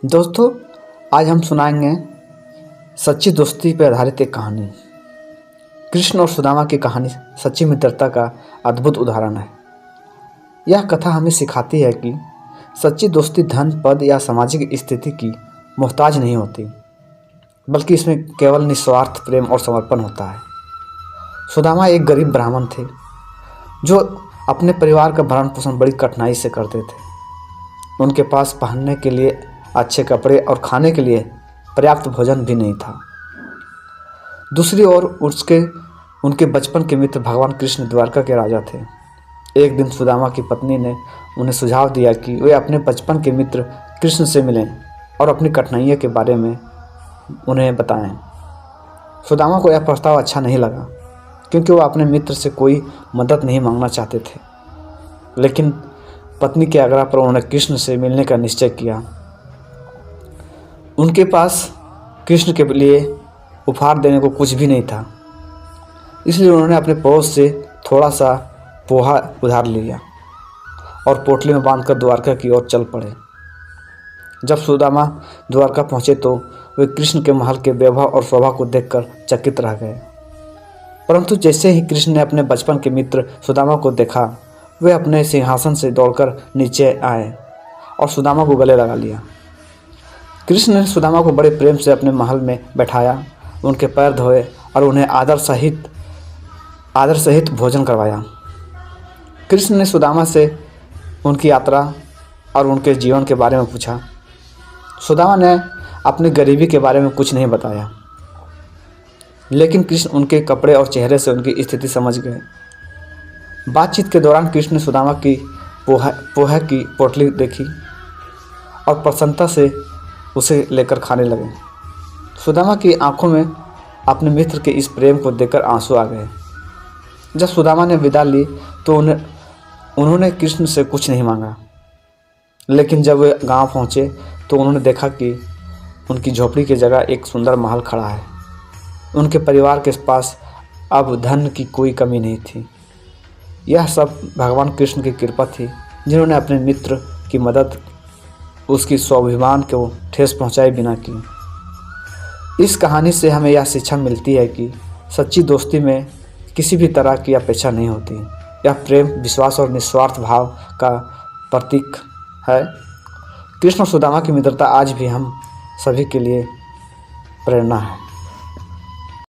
दोस्तों, आज हम सुनाएंगे सच्ची दोस्ती पर आधारित एक कहानी। कृष्ण और सुदामा की कहानी सच्ची मित्रता का अद्भुत उदाहरण है। यह कथा हमें सिखाती है कि सच्ची दोस्ती धन, पद या सामाजिक स्थिति की मोहताज नहीं होती, बल्कि इसमें केवल निस्वार्थ प्रेम और समर्पण होता है। सुदामा एक गरीब ब्राह्मण थे जो अपने परिवार का भरण पोषण बड़ी कठिनाई से करते थे। उनके पास पहनने के लिए अच्छे कपड़े और खाने के लिए पर्याप्त भोजन भी नहीं था। दूसरी ओर उनके बचपन के मित्र भगवान कृष्ण द्वारका के राजा थे। एक दिन सुदामा की पत्नी ने उन्हें सुझाव दिया कि वे अपने बचपन के मित्र कृष्ण से मिलें और अपनी कठिनाइयों के बारे में उन्हें बताएं। सुदामा को यह प्रस्ताव अच्छा नहीं लगा, क्योंकि वह अपने मित्र से कोई मदद नहीं मांगना चाहते थे। लेकिन पत्नी के आग्रह पर उन्होंने कृष्ण से मिलने का निश्चय किया। उनके पास कृष्ण के लिए उपहार देने को कुछ भी नहीं था, इसलिए उन्होंने अपने पड़ोस से थोड़ा सा पोहा उधार लिया और पोटली में बांधकर द्वारका की ओर चल पड़े। जब सुदामा द्वारका पहुंचे तो वे कृष्ण के महल के वैभव और शोभा को देखकर चकित रह गए। परंतु जैसे ही कृष्ण ने अपने बचपन के मित्र सुदामा को देखा, वे अपने सिंहासन से दौड़कर नीचे आए और सुदामा को गले लगा लिया। कृष्ण ने सुदामा को बड़े प्रेम से अपने महल में बैठाया, उनके पैर धोए और उन्हें आदर सहित भोजन करवाया। कृष्ण ने सुदामा से उनकी यात्रा और उनके जीवन के बारे में पूछा। सुदामा ने अपनी गरीबी के बारे में कुछ नहीं बताया, लेकिन कृष्ण उनके कपड़े और चेहरे से उनकी स्थिति समझ गए। बातचीत के दौरान कृष्ण ने सुदामा की पोहा की पोटली देखी और प्रसन्नता से उसे लेकर खाने लगे। सुदामा की आंखों में अपने मित्र के इस प्रेम को देखकर आंसू आ गए। जब सुदामा ने विदा ली तो उन्होंने कृष्ण से कुछ नहीं मांगा, लेकिन जब वे गांव पहुंचे तो उन्होंने देखा कि उनकी झोपड़ी की जगह एक सुंदर महल खड़ा है। उनके परिवार के पास अब धन की कोई कमी नहीं थी। यह सब भगवान कृष्ण की कृपा थी, जिन्होंने अपने मित्र की मदद उसकी स्वाभिमान को ठेस पहुंचाए बिना की। इस कहानी से हमें यह शिक्षा मिलती है कि सच्ची दोस्ती में किसी भी तरह की अपेक्षा नहीं होती। यह प्रेम, विश्वास और निस्वार्थ भाव का प्रतीक है। कृष्ण और सुदामा की मित्रता आज भी हम सभी के लिए प्रेरणा है।